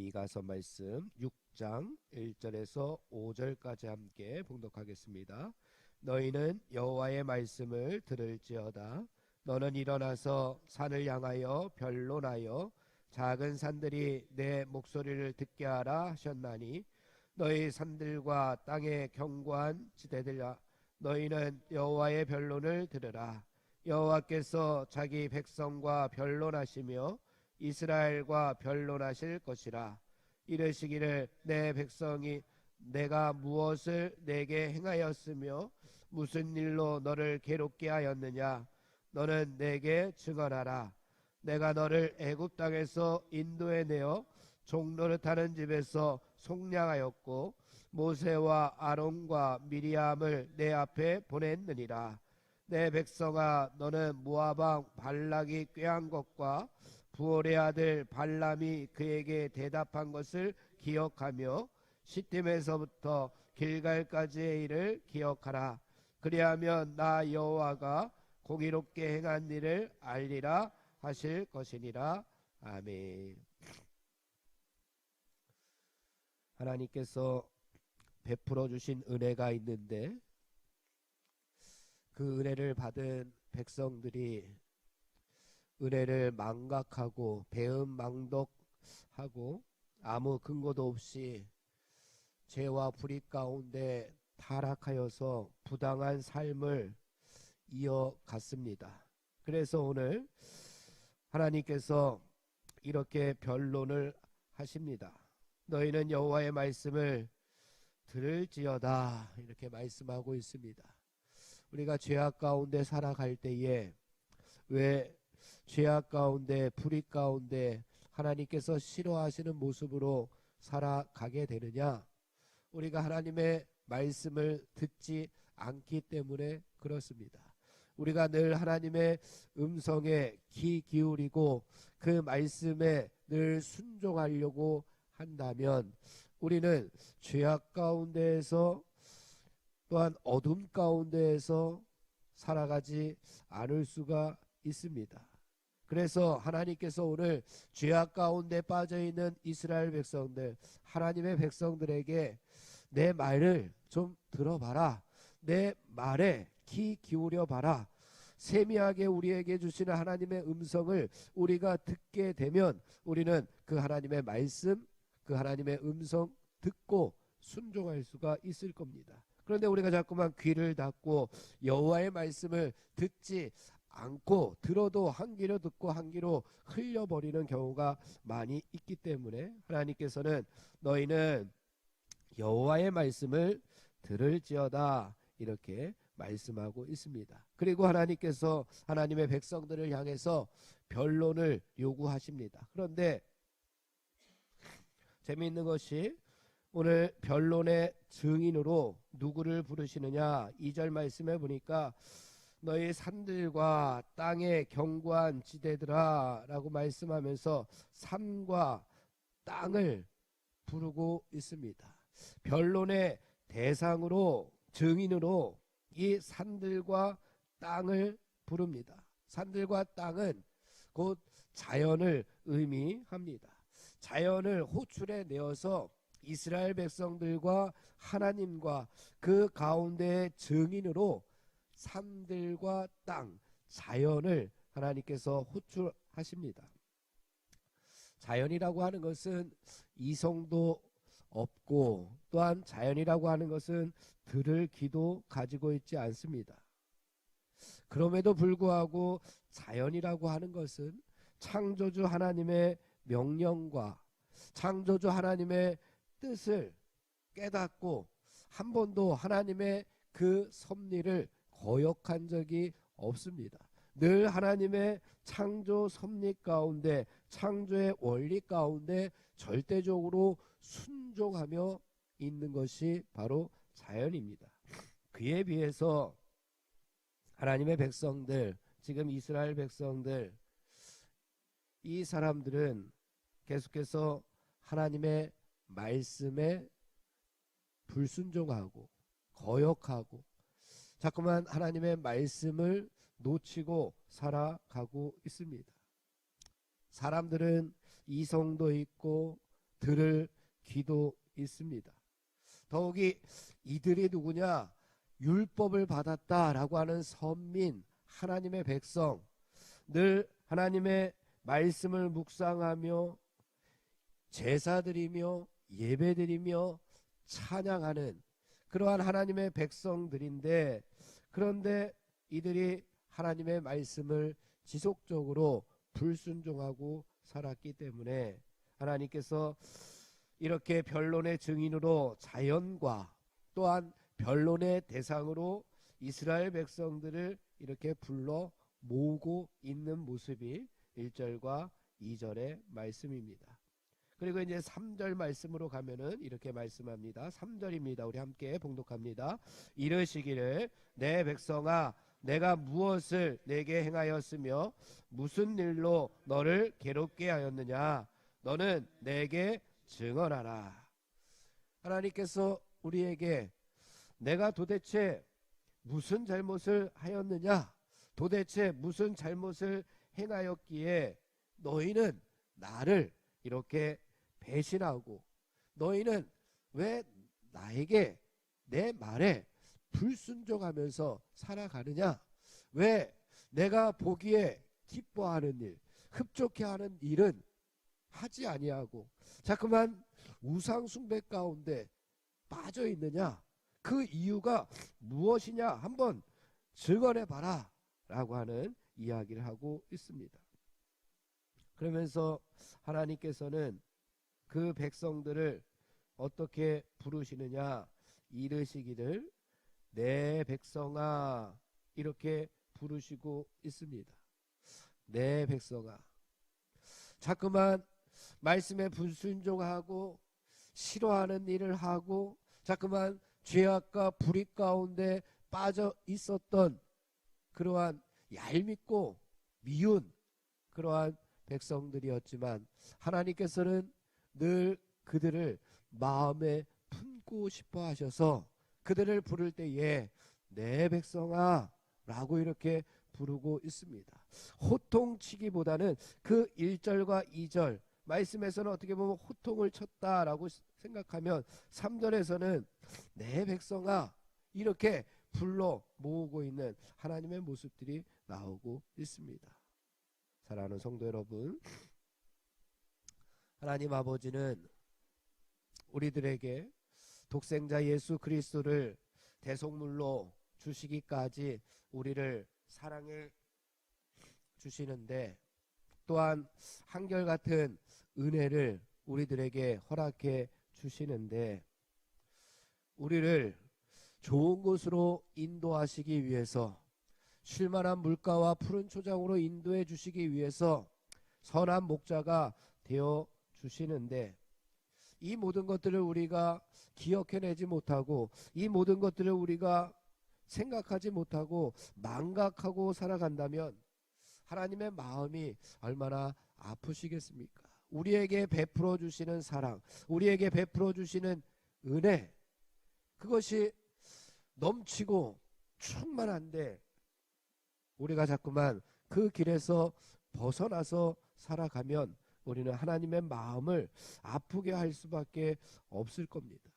미가서 말씀 6장 1절에서 5절까지 함께 봉독하겠습니다. 너희는 여호와의 말씀을 들을지어다. 너는 일어나서 산을 향하여 변론하여 작은 산들이 내 목소리를 듣게 하라 하셨나니 너희 산들과 땅의 견고한 지대들아 너희는 여호와의 변론을 들으라. 여호와께서 자기 백성과 변론하시며 이스라엘과 변론하실 것이라. 이르시기를 내 백성이 내가 무엇을 내게 행하였으며 무슨 일로 너를 괴롭게 하였느냐. 너는 내게 증언하라. 내가 너를 애굽 땅에서 인도해 내어 종노릇하는 집에서 속량하였고 모세와 아론과 미리암을 내 앞에 보냈느니라. 내 백성아 너는 모압 왕 발락이 꾀한 것과 부올의 아들 발람이 그에게 대답한 것을 기억하며 시팀에서부터 길갈까지의 일을 기억하라. 그리하면 나 여호와가 공의롭게 행한 일을 알리라 하실 것이니라. 아멘. 하나님께서 베풀어 주신 은혜가 있는데 그 은혜를 받은 백성들이 은혜를 망각하고 배은망덕하고 아무 근거도 없이 죄와 불의 가운데 타락하여서 부당한 삶을 이어갔습니다. 그래서 오늘 하나님께서 이렇게 변론을 하십니다. 너희는 여호와의 말씀을 들을지어다 이렇게 말씀하고 있습니다. 우리가 죄악 가운데 살아갈 때에 왜 죄악 가운데 불의 가운데 하나님께서 싫어하시는 모습으로 살아가게 되느냐? 우리가 하나님의 말씀을 듣지 않기 때문에 그렇습니다. 우리가 늘 하나님의 음성에 귀 기울이고 그 말씀에 늘 순종하려고 한다면 우리는 죄악 가운데에서 또한 어둠 가운데에서 살아가지 않을 수가 있습니다. 그래서 하나님께서 오늘 죄악 가운데 빠져있는 이스라엘 백성들, 하나님의 백성들에게 내 말을 좀 들어봐라. 내 말에 귀 기울여 봐라. 세미하게 우리에게 주시는 하나님의 음성을 우리가 듣게 되면 우리는 그 하나님의 말씀, 그 하나님의 음성 듣고 순종할 수가 있을 겁니다. 그런데 우리가 자꾸만 귀를 닫고 여호와의 말씀을 듣지 않고 들어도 한 귀로 듣고 한 귀로 흘려버리는 경우가 많이 있기 때문에 하나님께서는 너희는 여호와의 말씀을 들을지어다 이렇게 말씀하고 있습니다. 그리고 하나님께서 하나님의 백성들을 향해서 변론을 요구하십니다. 그런데 재미있는 것이 오늘 변론의 증인으로 누구를 부르시느냐 2절 말씀에 보니까 너희 산들과 땅의 견고한 지대들아 라고 말씀하면서 산과 땅을 부르고 있습니다. 변론의 대상으로 증인으로 이 산들과 땅을 부릅니다. 산들과 땅은 곧 자연을 의미합니다. 자연을 호출해 내어서 이스라엘 백성들과 하나님과 그 가운데의 증인으로 산들과 땅, 자연을 하나님께서 호출하십니다. 자연이라고 하는 것은 이성도 없고 또한 자연이라고 하는 것은 들을 귀도 가지고 있지 않습니다. 그럼에도 불구하고 자연이라고 하는 것은 창조주 하나님의 명령과 창조주 하나님의 뜻을 깨닫고 한 번도 하나님의 그 섭리를 거역한 적이 없습니다. 늘 하나님의 창조 섭리 가운데 창조의 원리 가운데 절대적으로 순종하며 있는 것이 바로 자연입니다. 그에 비해서 하나님의 백성들, 지금 이스라엘 백성들, 이 사람들은 계속해서 하나님의 말씀에 불순종하고 거역하고 자꾸만 하나님의 말씀을 놓치고 살아가고 있습니다. 사람들은 이성도 있고 들을 귀도 있습니다. 더욱이 이들이 누구냐? 율법을 받았다라고 하는 선민, 하나님의 백성, 늘 하나님의 말씀을 묵상하며 제사드리며 예배드리며 찬양하는 그러한 하나님의 백성들인데, 그런데 이들이 하나님의 말씀을 지속적으로 불순종하고 살았기 때문에 하나님께서 이렇게 변론의 증인으로 자연과 또한 변론의 대상으로 이스라엘 백성들을 이렇게 불러 모으고 있는 모습이 1절과 2절의 말씀입니다. 그리고 이제 3절 말씀으로 가면은 이렇게 말씀합니다. 3절입니다. 우리 함께 봉독합니다. 이르시기를 내 백성아 내가 무엇을 내게 행하였으며 무슨 일로 너를 괴롭게 하였느냐? 너는 내게 증언하라. 하나님께서 우리에게 내가 도대체 무슨 잘못을 하였느냐? 도대체 무슨 잘못을 행하였기에 너희는 나를 이렇게 배신하고 너희는 왜 나에게 내 말에 불순종하면서 살아가느냐? 왜 내가 보기에 기뻐하는 일, 흡족해 하는 일은 하지 아니하고 자꾸만 우상 숭배 가운데 빠져 있느냐? 그 이유가 무엇이냐? 한번 증언해 봐라 라고 하는 이야기를 하고 있습니다. 그러면서 하나님께서는 그 백성들을 어떻게 부르시느냐? 이르시기를 내 백성아 이렇게 부르시고 있습니다. 내 백성아, 자꾸만 말씀에 불순종하고 싫어하는 일을 하고 자꾸만 죄악과 불의 가운데 빠져 있었던 그러한 얄밉고 미운 그러한 백성들이었지만 하나님께서는 늘 그들을 마음에 품고 싶어 하셔서 그들을 부를 때에 내 백성아 라고 이렇게 부르고 있습니다. 호통치기보다는 그 1절과 2절 말씀에서는 어떻게 보면 호통을 쳤다라고 생각하면 3절에서는 내 백성아 이렇게 불러 모으고 있는 하나님의 모습들이 나오고 있습니다. 사랑하는 성도 여러분, 하나님 아버지는 우리들에게 독생자 예수 그리스도를 대속물로 주시기까지 우리를 사랑해 주시는데 또한 한결같은 은혜를 우리들에게 허락해 주시는데 우리를 좋은 곳으로 인도하시기 위해서 쉴만한 물가와 푸른 초장으로 인도해 주시기 위해서 선한 목자가 되어 주시는데 이 모든 것들을 우리가 기억해내지 못하고 이 모든 것들을 우리가 생각하지 못하고 망각하고 살아간다면 하나님의 마음이 얼마나 아프시겠습니까? 우리에게 베풀어 주시는 사랑, 우리에게 베풀어 주시는 은혜, 그것이 넘치고 충만한데 우리가 자꾸만 그 길에서 벗어나서 살아가면 우리는 하나님의 마음을 아프게 할 수밖에 없을 겁니다.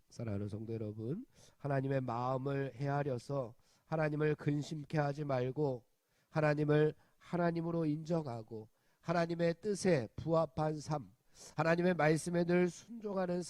사랑하는 성도 여러분, 하나님의 마음을 헤아려서 하나님을 근심케 하지 말고 하나님을 하나님으로 인정하고 하나님의 뜻에 부합한 삶, 하나님의 말씀에 늘 순종하는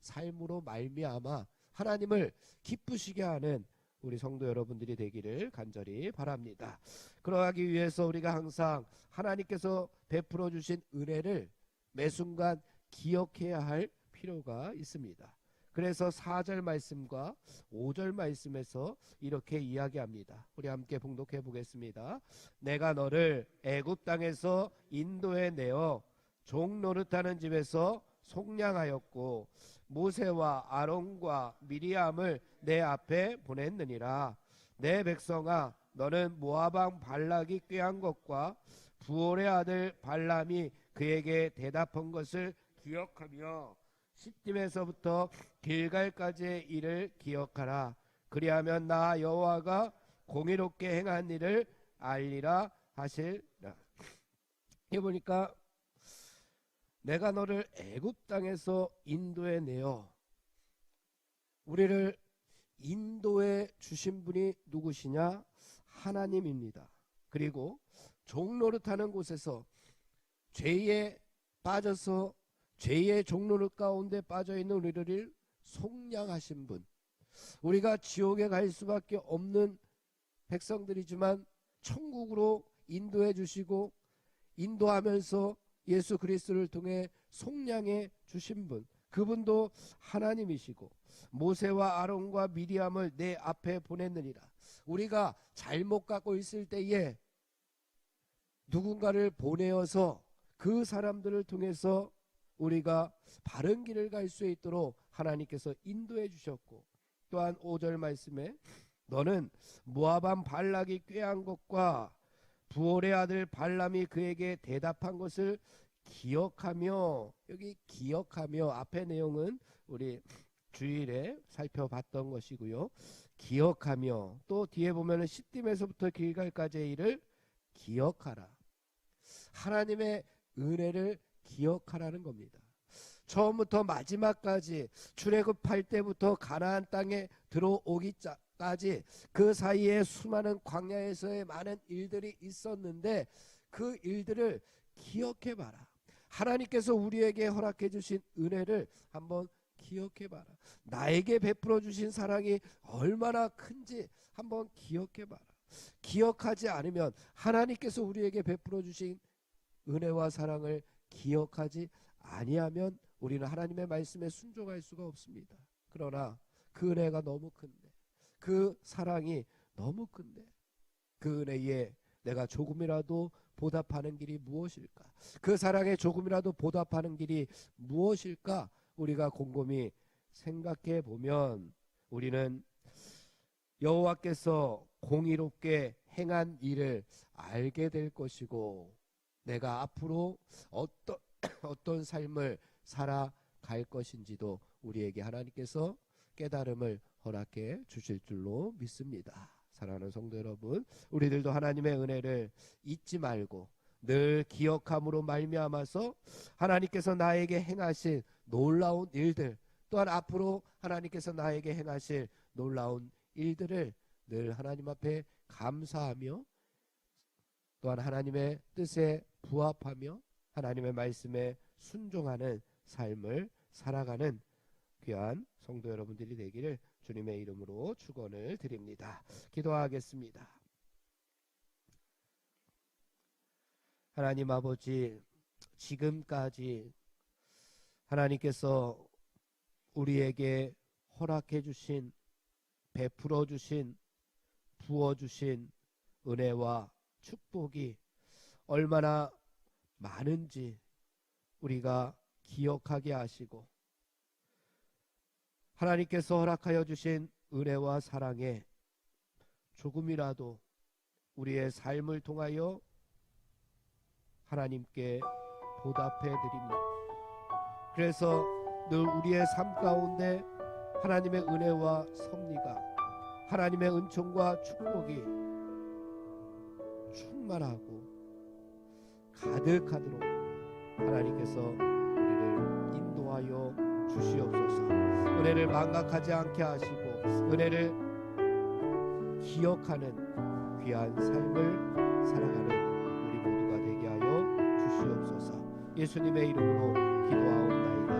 삶으로 말미암아 하나님을 기쁘시게 하는 우리 성도 여러분들이 되기를 간절히 바랍니다. 그러하기 위해서 우리가 항상 하나님께서 베풀어 주신 은혜를 매 순간 기억해야 할 필요가 있습니다. 그래서 4절 말씀과 5절 말씀에서 이렇게 이야기합니다. 우리 함께 봉독해 보겠습니다. 내가 너를 애굽 땅에서 인도해 내어 종 노릇하는 집에서 속량하였고 모세와 아론과 미리암을 내 앞에 보냈느니라. 내 백성아 너는 모압 왕 발락이 꾀한 것과 부올의 아들 발람이 그에게 대답한 것을 기억하며 시딤에서부터 길갈까지의 일을 기억하라. 그리하면 나 여호와가 공의롭게 행한 일을 알리라 하시라. 이 보니까 내가 너를 애굽 땅에서 인도해 내어 우리를 인도해 주신 분이 누구시냐? 하나님입니다. 그리고 종노릇하는 곳에서 죄에 빠져서 죄의 종노릇 가운데 빠져있는 우리를 속량하신 분, 우리가 지옥에 갈 수밖에 없는 백성들이지만 천국으로 인도해 주시고 인도하면서 예수 그리스도를 통해 속량해 주신 분, 그분도 하나님이시고 모세와 아론과 미리암을 내 앞에 보냈느니라. 우리가 잘못 갖고 있을 때에 누군가를 보내어서 그 사람들을 통해서 우리가 바른 길을 갈 수 있도록 하나님께서 인도해 주셨고, 또한 5절 말씀에 너는 모압 발락이 꾀한 것과 부올의 아들 발람이 그에게 대답한 것을 기억하며, 여기 기억하며 앞의 내용은 우리 주일에 살펴봤던 것이고요. 기억하며, 또 뒤에 보면은 시딤에서부터 길갈까지의 일을 기억하라. 하나님의 은혜를 기억하라는 겁니다. 처음부터 마지막까지 출애굽할 때부터 가나안 땅에 들어오기까지 그 사이에 수많은 광야에서의 많은 일들이 있었는데 그 일들을 기억해 봐라. 하나님께서 우리에게 허락해 주신 은혜를 한번 기억해 봐라. 나에게 베풀어 주신 사랑이 얼마나 큰지 한번 기억해 봐라. 기억하지 않으면, 하나님께서 우리에게 베풀어 주신 은혜와 사랑을 기억하지 아니하면 우리는 하나님의 말씀에 순종할 수가 없습니다. 그러나 그 은혜가 너무 큰데, 그 사랑이 너무 큰데, 그 은혜에 내가 조금이라도 보답하는 길이 무엇일까? 그 사랑에 조금이라도 보답하는 길이 무엇일까? 우리가 곰곰이 생각해 보면 우리는 여호와께서 공의롭게 행한 일을 알게 될 것이고, 내가 앞으로 어떤 삶을 살아갈 것인지도 우리에게 하나님께서 깨달음을 허락해 주실 줄로 믿습니다. 사랑하는 성도 여러분, 우리들도 하나님의 은혜를 잊지 말고 늘 기억함으로 말미암아서 하나님께서 나에게 행하신 놀라운 일들, 또한 앞으로 하나님께서 나에게 행하실 놀라운 일들을 늘 하나님 앞에 감사하며, 또한 하나님의 뜻에 부합하며 하나님의 말씀에 순종하는 삶을 살아가는 귀한 성도 여러분들이 되기를 주님의 이름으로 축원을 드립니다. 기도하겠습니다. 하나님 아버지, 지금까지 하나님께서 우리에게 허락해 주신, 베풀어 주신, 부어 주신 은혜와 축복이 얼마나 많은지 우리가 기억하게 하시고, 하나님께서 허락하여 주신 은혜와 사랑에 조금이라도 우리의 삶을 통하여 하나님께 보답해 드립니다. 그래서 늘 우리의 삶 가운데 하나님의 은혜와 섭리가, 하나님의 은총과 축복이 충만하고 가득하도록 하나님께서 우리를 인도하여 주시옵소서. 은혜를 망각하지 않게 하시고 은혜를 기억하는 귀한 삶을 살아가는 우리 모두가 되게 하여 주시옵소서. 예수님의 이름으로 기도하옵나이다.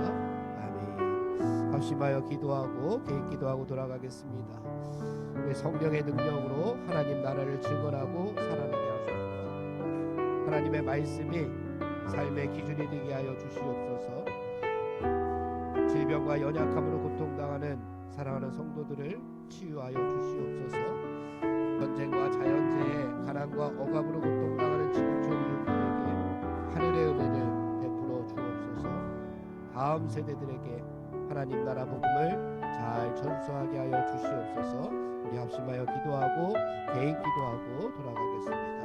아멘. 합심하여 기도하고 개인 기도하고 돌아가겠습니다. 우리 성령의 능력으로 하나님 나라를 증언하고 살아내게 하소서. 하나님의 말씀이 삶의 기준이 되게 하여 주시옵소서. 질병과 연약함으로 고통당하는 사랑하는 성도들을 치유하여 주시옵소서. 전쟁과 자연재해, 가난과 억압으로 고통당하는 지구촌 이웃들에게 하늘의 은혜를 베풀어 주옵소서. 다음 세대들에게 하나님 나라 복음을 잘 전수하게 하여 주시옵소서. 우리 합심하여 기도하고 개인 기도하고 돌아가겠습니다.